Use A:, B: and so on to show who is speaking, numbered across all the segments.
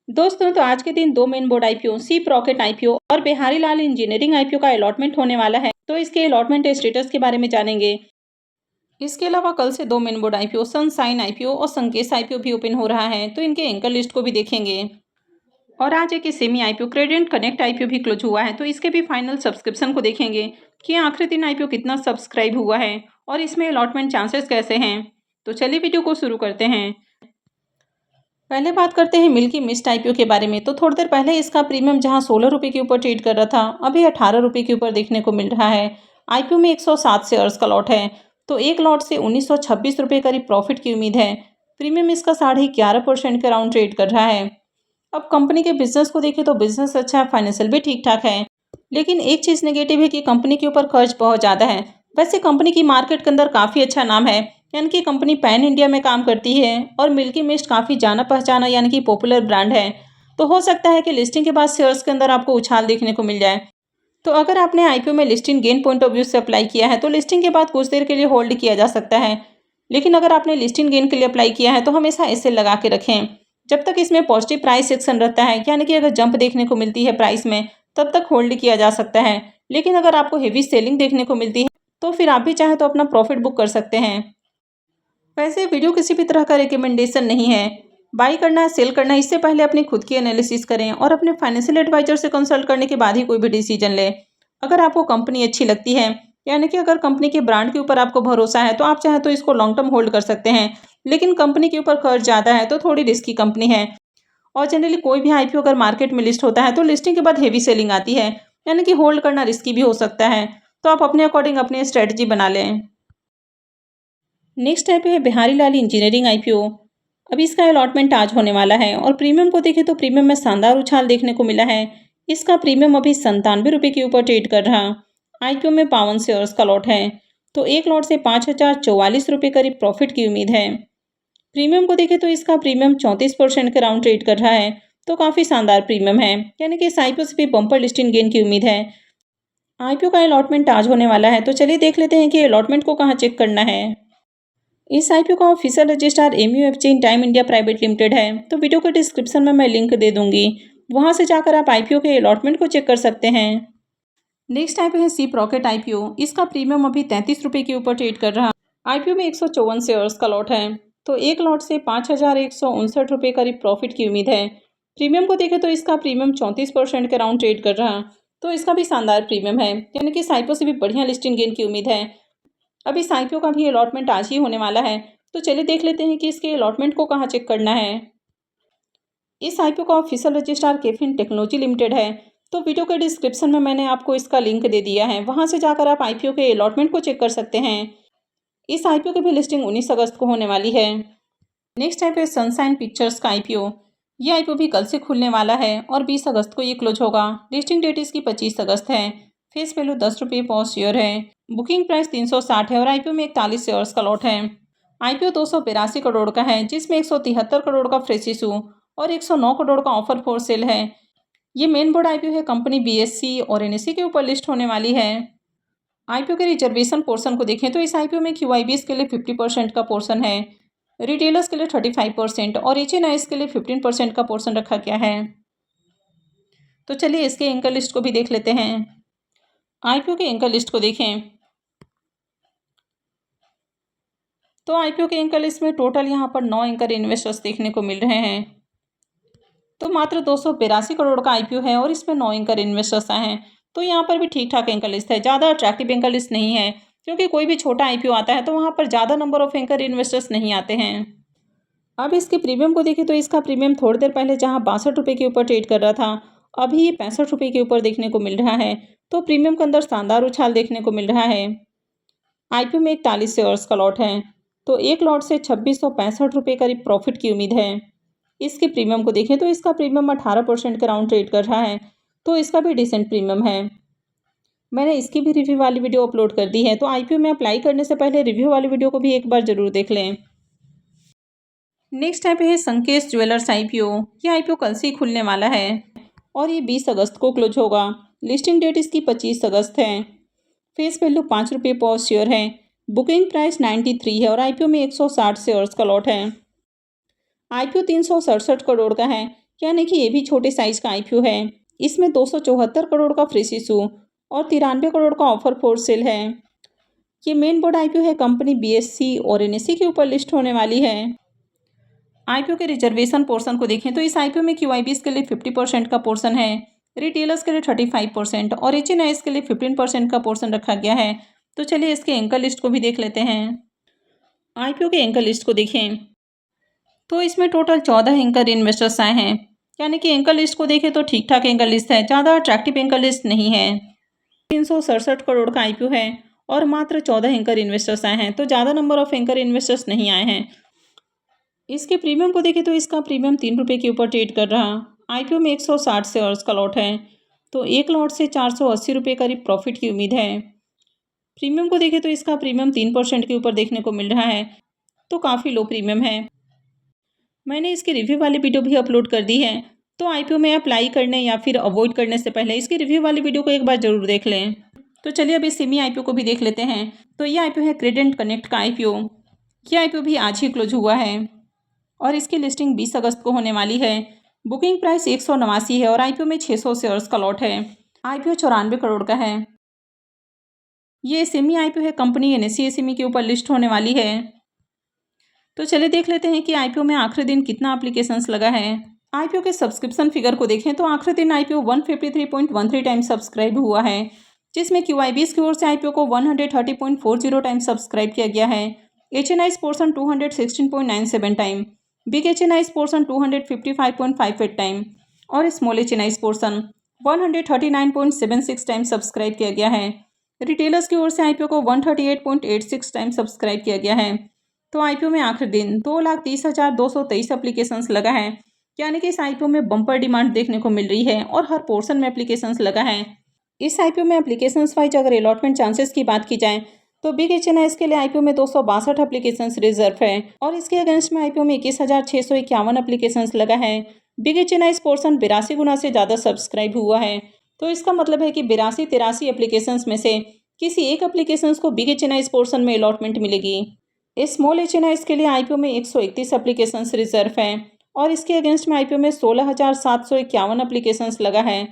A: दोस्तों तो आज के दिन दो मेन बोर्ड आईपीओ, सीप रॉकेट आईपीओ और बिहारी लाल इंजीनियरिंग आईपीओ का अलॉटमेंट होने वाला है। तो इसके अलॉटमेंट स्टेटस के बारे में जानेंगे। इसके अलावा कल से दो main board IPO, Sunshine IPO और संकेत आईपीओ भी ओपन हो रहा है, तो इनके एंकर लिस्ट को भी देखेंगे। और आज एक सेमी आईपीओ, क्रेडेंट कनेक्ट आईपीओ भी क्लोज हुआ है, तो इसके भी फाइनल सब्सक्रिप्शन को देखेंगे कि आखिरी दिन आईपीओ कितना सब्सक्राइब हुआ है और इसमें अलॉटमेंट चांसेस कैसे हैं। तो चलिए वीडियो को शुरू करते हैं। पहले बात करते हैं मिल्की मिस्ट आईपीओ के बारे में। तो थोड़ी देर पहले इसका प्रीमियम जहां 16 रुपये के ऊपर ट्रेड कर रहा था, अभी 18 रुपये के ऊपर देखने को मिल रहा है। आईपीओ में 107 शेयर्स का लॉट है, तो एक लॉट से 1926 रुपये करीब प्रॉफिट की उम्मीद है। प्रीमियम इसका 11.5% के अराउंड ट्रेड कर रहा है। अब कंपनी के बिजनेस को देखें तो बिजनेस अच्छा है, फाइनेंशियल भी ठीक ठाक है, लेकिन एक चीज़ नेगेटिव है कि कंपनी के ऊपर खर्च बहुत ज़्यादा है। वैसे कंपनी की मार्केट के अंदर काफ़ी अच्छा नाम है, यानी कि कंपनी पैन इंडिया में काम करती है और मिल्की मिस्ट काफ़ी जाना पहचाना यानी कि पॉपुलर ब्रांड है। तो हो सकता है कि लिस्टिंग के बाद शेयर्स के अंदर आपको उछाल देखने को मिल जाए। तो अगर आपने आईपीओ में listing gain point of view से अप्लाई किया है तो लिस्टिंग के बाद कुछ देर के लिए होल्ड किया जा सकता है, लेकिन अगर आपने लिस्टिंग गेन के लिए अप्लाई किया है तो हमेशा ऐसे लगा के रखें जब तक इसमें पॉजिटिव प्राइस सेक्शन रहता है, यानी कि अगर जंप देखने को मिलती है प्राइस में तब तक होल्ड किया जा सकता है। लेकिन अगर आपको हेवी सेलिंग देखने को मिलती है तो फिर आप भी चाहें तो अपना प्रॉफिट बुक कर सकते हैं। वैसे वीडियो किसी भी तरह का रिकमेंडेशन नहीं है। बाई करना है, सेल करना है, इससे पहले अपनी खुद की एनालिसिस करें और अपने फाइनेंशियल एडवाइजर से कंसल्ट करने के बाद ही कोई भी डिसीजन लें। अगर आपको कंपनी अच्छी लगती है, यानी कि अगर कंपनी के ब्रांड के ऊपर आपको भरोसा है, तो आप चाहें तो इसको लॉन्ग टर्म होल्ड कर सकते हैं। लेकिन कंपनी के ऊपर खर्च ज़्यादा है तो थोड़ी रिस्की कंपनी है। और जनरली कोई भी आईपीओ अगर मार्केट में लिस्ट होता है तो लिस्टिंग के बाद हेवी सेलिंग आती है, यानी कि होल्ड करना रिस्की भी हो सकता है। तो आप अपने अकॉर्डिंग अपनी स्ट्रेटजी बना लें। नेक्स्ट आईपीओ है बिहारी लाल इंजीनियरिंग आईपीओ। अभी इसका अलॉटमेंट आज होने वाला है और प्रीमियम को देखें तो प्रीमियम में शानदार उछाल देखने को मिला है। इसका प्रीमियम अभी 97 रुपये के ऊपर ट्रेड कर रहा। आईपीओ में 52 शेयर्स का लॉट है, तो एक लॉट से 5,044 रुपये करीब प्रॉफिट की उम्मीद है। प्रीमियम को देखें तो इसका प्रीमियम 34% के राउंड ट्रेड कर रहा है, तो काफ़ी शानदार प्रीमियम है, यानी कि इस आईपीओ से भी बम्पर लिस्टिंग गेन की उम्मीद है। आईपीओ का अलॉटमेंट आज होने वाला है, तो चलिए देख लेते हैं कि अलॉटमेंट को कहाँ चेक करना है। इस आईपीओ का official registrar MUFG Intime India private limited है, तो वीडियो के डिस्क्रिप्शन में मैं लिंक दे दूंगी, वहां से जाकर आप आईपीओ के अलॉटमेंट को चेक कर सकते हैं। नेक्स्ट आईपीओ है सीप रॉकेट आईपीओ। इसका प्रीमियम अभी 33 रुपये के ऊपर ट्रेड कर रहा। आईपीओ में 154 शेयर्स का लॉट है, तो एक लॉट से 5,159 रुपये करीब प्रॉफिट की उम्मीद है। प्रीमियम को देखें तो इसका प्रीमियम 34% के राउंड ट्रेड कर रहा, तो इसका भी शानदार प्रीमियम है, यानी कि इस आईपीओ से भी बढ़िया लिस्टिंग गेन की उम्मीद है। अब इस आईपीओ का भी अलॉटमेंट आज ही होने वाला है, तो चलिए देख लेते हैं कि इसके अलॉटमेंट को कहाँ चेक करना है। इस आईपीओ का ऑफिशियल रजिस्ट्रार केफिन टेक्नोलॉजी लिमिटेड है, तो वीडियो के डिस्क्रिप्शन में मैंने आपको इसका लिंक दे दिया है, वहां से जाकर आप आईपीओ के अलॉटमेंट को चेक कर सकते हैं। इस आईपीओ की भी लिस्टिंग 19 अगस्त को होने वाली है। नेक्स्ट आईपीओ सनसाइन पिक्चर्स का आईपीओ। ये आईपीओ भी कल से खुलने वाला है और 20 अगस्त को ये क्लोज होगा। लिस्टिंग डेट इसकी 25 अगस्त है। फेस वैल्यू 10 रुपये पर शेयर है। बुकिंग प्राइस 360 है और आईपीओ में 41 शेयर्स का लॉट है। आईपीओ 282 करोड़ का है, जिसमें 173 करोड़ का फ्रेश इशू और 109 करोड़ का ऑफर फॉर सेल है। ये मेन बोर्ड आईपीओ है, कंपनी बीएससी और एनएससी के ऊपर लिस्ट होने वाली है। आईपीओ के रिजर्वेशन पोर्शन को देखें तो इस आईपीओ में क्यूआईबीएस के लिए 50% का पोर्शन है, रिटेलर्स के लिए 35% और एचएनआईएस के लिए 15% का पोर्शन रखा गया है। तो चलिए इसके एंकर लिस्ट को भी देख लेते हैं। आईपीओ के एंकर लिस्ट को देखें तो आईपीओ के एंकर लिस्ट में टोटल यहाँ पर 9 एंकर इन्वेस्टर्स देखने को मिल रहे हैं। तो मात्र 282 करोड़ का आईपीओ है और इसमें 9 एंकर इन्वेस्टर्स आए हैं, तो यहाँ पर भी ठीक ठाक एंकर लिस्ट है, ज़्यादा अट्रैक्टिव एंकर लिस्ट नहीं है, क्योंकि कोई भी छोटा आईपीओ आता है तो वहाँ पर ज़्यादा नंबर ऑफ एंकर इन्वेस्टर्स नहीं आते हैं। अब इसके प्रीमियम को देखें तो इसका प्रीमियम थोड़ी देर पहले जहाँ 62 रुपये के ऊपर ट्रेड कर रहा था, अभी ये 65 रुपये के ऊपर देखने को मिल रहा है, तो प्रीमियम के अंदर शानदार उछाल देखने को मिल रहा है। आईपीओ में 41 शेयर्स का लॉट है, तो एक लॉट से 2665 रुपये करीब प्रॉफिट की उम्मीद है। इसके प्रीमियम को देखें तो इसका प्रीमियम 18% के राउंड ट्रेड कर रहा है, तो इसका भी डिसेंट प्रीमियम है। मैंने इसकी भी रिव्यू वाली वीडियो अपलोड कर दी है, तो आईपीओ में अप्लाई करने से पहले रिव्यू वाली वीडियो को भी एक बार जरूर देख लें। नेक्स्ट आईपीओ है संकेत ज्वेलर्स आईपीओ। ये आईपीओ कल से ही खुलने वाला है और ये 20 अगस्त को क्लोज होगा। लिस्टिंग डेट इसकी 25 अगस्त है। फेस वैल्यू 5 रुपये पर शेयर है। बुकिंग प्राइस 93 है और आईपीओ में 160 शेयर्स का लॉट है। आईपीओ 367 करोड़ का है। यानी कि ये भी छोटे साइज का आईपीओ है। इसमें 274 करोड़ का फ्रेश इशू और 93 करोड़ का ऑफर फॉर सेल है। ये मेन बोर्ड आईपीओ है, कंपनी बीएससी और एनएससी के ऊपर लिस्ट होने वाली है। आईपीओ के रिजर्वेशन पोर्शन को देखें तो इस आईपीओ में क्यूआईबीएस के लिए 50% का पोर्शन है, रिटेलर्स के लिए 35% और एचएनआईएस के लिए 15% का पोर्शन रखा गया है। तो चलिए इसके एंकर लिस्ट को भी देख लेते हैं। आईपीओ के एंकर लिस्ट को देखें तो इसमें टोटल 14 एंकर इन्वेस्टर्स आए हैं। यानी कि एंकर लिस्ट को देखें तो ठीक ठाक एंकर लिस्ट है, ज़्यादा अट्रैक्टिव एंकर लिस्ट नहीं है। 367 करोड़ का आईपीओ है और मात्र 14 एंकर इन्वेस्टर्स आए हैं, तो ज़्यादा नंबर ऑफ एंकर इन्वेस्टर्स नहीं आए हैं। इसके प्रीमियम को देखें तो इसका प्रीमियम 3 रुपये के ऊपर ट्रेड कर रहा। आईपीओ में 160 शेयर्स का लॉट है, तो एक लॉट से 480 रुपये करीब प्रॉफिट की उम्मीद है। प्रीमियम को देखें तो इसका प्रीमियम 3% के ऊपर देखने को मिल रहा है, तो काफ़ी लो प्रीमियम है। मैंने इसकी रिव्यू वाली वीडियो भी अपलोड कर दी है, तो आईपीओ में अप्लाई करने या फिर अवॉइड करने से पहले इसकी रिव्यू वाली वीडियो को एक बार ज़रूर देख लें। तो चलिए अभी सेमी आईपीओ को भी देख लेते हैं। तो ये आईपीओ है क्रेडेंट कनेक्ट का आईपीओ। ये आईपीओ भी आज ही क्लोज हुआ है और इसकी लिस्टिंग 20 अगस्त को होने वाली है। बुकिंग प्राइस 189 है और आईपीओ में 600 शेयर्स का लॉट है। आईपीओ 94 करोड़ का है। ये सेमी आईपीओ है, कंपनी एनएससी एसएमई के ऊपर लिस्ट होने वाली है। तो चलिए देख लेते हैं कि आईपीओ में आखिरी दिन कितना एप्लीकेशंस लगा है। आईपीओ के सब्सक्रिप्शन फिगर को देखें तो आखिरी दिन आईपीओ 153.13 टाइम सब्सक्राइब हुआ है, जिसमें क्यूआईबीएस की ओर से आईपीओ को 130.40 टाइम सब्सक्राइब किया गया है। HNIs portion 216.97 time, big HNIs portion 255.58 time और small HNIs portion 139.76 time subscribe किया गया है। रिटेलर्स की ओर से आईपीओ को 138.86 टाइम सब्सक्राइब किया गया है। तो आईपीओ में आखिरी दिन 2,30,223 एप्लीकेशंस लगा है, यानी कि इस आईपीओ में बम्पर डिमांड देखने को मिल रही है और हर पोर्शन में एप्लीकेशंस लगा है। इस आईपीओ में एप्लीकेशंस वाइज अगर अलॉटमेंट चांसेस की बात की जाए तो बिग एचएनआईएस के लिए आईपीओ में 262 एप्लीकेशंस रिजर्व है और इसके अगेंस्ट में आईपीओ में 21,651 एप्लीकेशंस लगा है। बिग एचएनआईएस पोर्शन 82 गुना से ज़्यादा सब्सक्राइब हुआ है, तो इसका मतलब है कि 82-83 एप्लीकेशंस में से किसी एक एप्लीकेशंस को बिग एचएनआईएस पोर्शन में अलॉटमेंट मिलेगी। स्मॉल एचएनआईएस के लिए आईपीओ में 131 एप्लीकेशंस रिजर्व है और इसके अगेंस्ट में आईपीओ में 16,751 एप्लीकेशंस लगा है।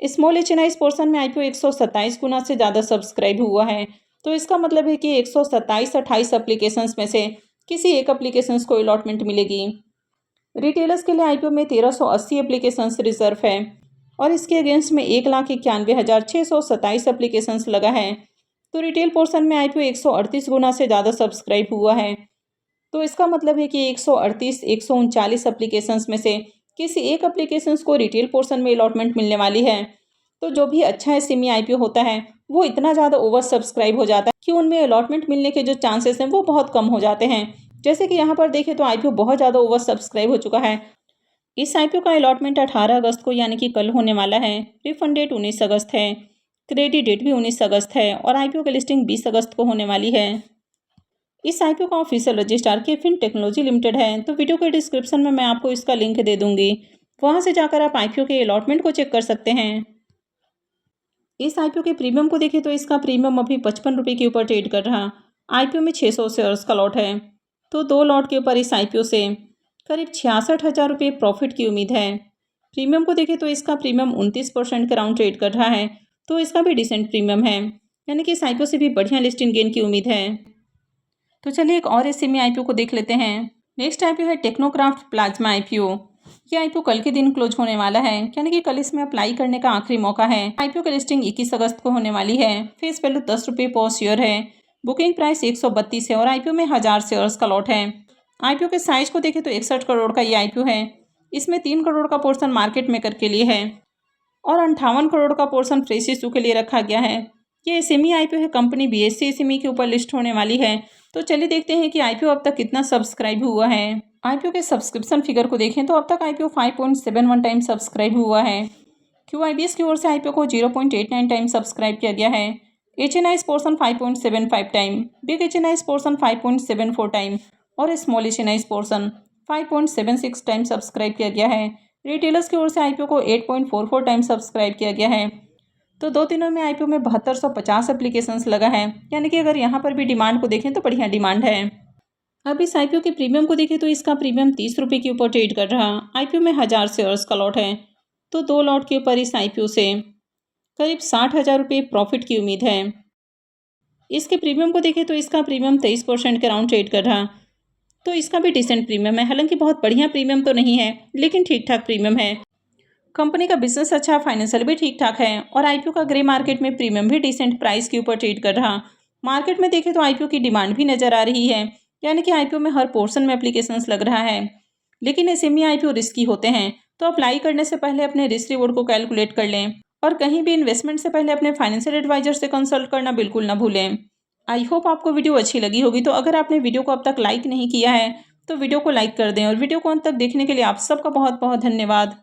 A: स्मॉल एचएनआईएस पोर्शन में आईपीओ 127 गुना से ज़्यादा सब्सक्राइब हुआ है, तो इसका मतलब है कि 127-28 एप्लीकेशंस में से किसी एक एप्लीकेशंस को अलॉटमेंट मिलेगी। रिटेलर्स के लिए आईपीओ में 1380 एप्लीकेशंस रिजर्व है और इसके अगेंस्ट में 1,91,627 एप्लीकेशंस लगा है। तो रिटेल पोर्शन में आईपीओ 138 गुना से ज़्यादा सब्सक्राइब हुआ है, तो इसका मतलब है कि 138-139 एप्लीकेशंस में से किसी एक एप्लीकेशंस को रिटेल पोर्शन में अलॉटमेंट मिलने वाली है। तो जो भी अच्छा है सेमी आईपीओ होता है वो इतना ज़्यादा ओवर सब्सक्राइब हो जाता है कि उनमें अलॉटमेंट मिलने के जो चांसेस हैं वो बहुत कम हो जाते हैं। जैसे कि यहाँ पर देखें तो आईपीओ बहुत ज़्यादा ओवर सब्सक्राइब हो चुका है। इस आईपीओ का अलॉटमेंट 18 अगस्त को यानी कि कल होने वाला है। रिफंड डेट 19 अगस्त है, क्रेडिट डेट भी 19 अगस्त है और आईपीओ की लिस्टिंग 20 अगस्त को होने वाली है। इस आईपीओ का ऑफिशियल रजिस्ट्रार केफिन टेक्नोलॉजी लिमिटेड है, तो वीडियो के डिस्क्रिप्शन में मैं आपको इसका लिंक दे दूंगी, वहां से जाकर आप आईपीओ के अलॉटमेंट को चेक कर सकते हैं। इस आईपीओ के प्रीमियम को देखें तो इसका प्रीमियम अभी 55 रुपये के ऊपर ट्रेड कर रहा। आईपीओ में 600 शेयर्स का लॉट है, तो 2 लॉट के ऊपर इस आईपीओ से करीब 66,000 रुपये प्रॉफिट की उम्मीद है। प्रीमियम को देखें तो इसका प्रीमियम 29% के राउंड ट्रेड कर रहा है, तो इसका भी डिसेंट प्रीमियम है, यानी कि इस आईपीओ से भी बढ़िया लिस्टिंग गेन की उम्मीद है। तो चलिए एक और सेमी आईपीओ को देख लेते हैं। नेक्स्ट आईपीओ है टेक्नोक्राफ्ट प्लाज्मा आईपीओ। ये आईपीओ कल के दिन क्लोज होने वाला है, यानी कि कल इसमें अप्लाई करने का आखिरी मौका है। आईपीओ की लिस्टिंग 21 अगस्त को होने वाली है। फेस वैल्यू 10 रुपये पर शेयर है। बुकिंग प्राइस 132 है और आईपीओ में 1000 शेयर्स का लॉट है। आईपीओ के साइज को देखें तो 61 करोड़ का ये आईपीओ है। इसमें 3 करोड़ का पोर्शन मार्केट मेकर के लिए है और 58 करोड़ का पोर्शन फ्रेश इशू के लिए रखा गया है। ये सेमी आईपीओ है, कंपनी बीएससी एसएमई के ऊपर लिस्ट होने वाली है। तो चलिए देखते हैं कि आईपीओ अब तक कितना सब्सक्राइब हुआ है। आईपीओ के सब्सक्रिप्शन फिगर को देखें तो अब तक आईपीओ 5.71 टाइम सब्सक्राइब हुआ है। क्यूआईबीएस की ओर से आईपीओ को 0.89 टाइम सब्सक्राइब किया गया है। HNIs portion 5.75 time, big HNIs portion 5.74 time और small HNIs portion 5.76 time subscribe किया गया है। रिटेलर्स की ओर से आईपीओ को 8.44 टाइम सब्सक्राइब किया गया है। तो 2 दिनों में आईपीओ में 7250 एप्लीकेशंस लगा है, यानी कि अगर यहाँ पर भी डिमांड को देखें तो बढ़िया डिमांड है। अब इस आईपीओ के प्रीमियम को देखें तो इसका प्रीमियम 30 रुपये के ऊपर ट्रेड कर रहा। आईपीओ में 1000 शेयर्स का लॉट है, तो 2 लॉट के ऊपर इस आईपीओ से करीब 60,000 रुपये प्रॉफिट की उम्मीद है। इसके प्रीमियम को देखें तो इसका प्रीमियम 23% के राउंड ट्रेड कर रहा, तो इसका भी डिसेंट प्रीमियम है। हालांकि बहुत बढ़िया प्रीमियम तो नहीं है, लेकिन ठीक ठाक प्रीमियम है। कंपनी का बिजनेस अच्छा, फाइनेंशियल भी ठीक ठाक है और आईपीओ का ग्रे मार्केट में प्रीमियम भी डिसेंट प्राइस के ऊपर ट्रेड कर रहा। मार्केट में देखें तो आईपीओ की डिमांड भी नजर आ रही है, यानी कि आईपीओ में हर पोर्शन में एप्लीकेशंस लग रहा है। लेकिन एसएमई आईपीओ रिस्की होते हैं, तो अप्लाई करने से पहले अपने रिस्क रिवॉर्ड को कैलकुलेट कर लें और कहीं भी इन्वेस्टमेंट से पहले अपने फाइनेंशियल एडवाइजर से कंसल्ट करना बिल्कुल ना भूलें। आई होप आपको वीडियो अच्छी लगी होगी। तो अगर आपने वीडियो को अब तक लाइक नहीं किया है तो वीडियो को लाइक कर दें और वीडियो को अंत तक देखने के लिए आप सबका बहुत बहुत धन्यवाद।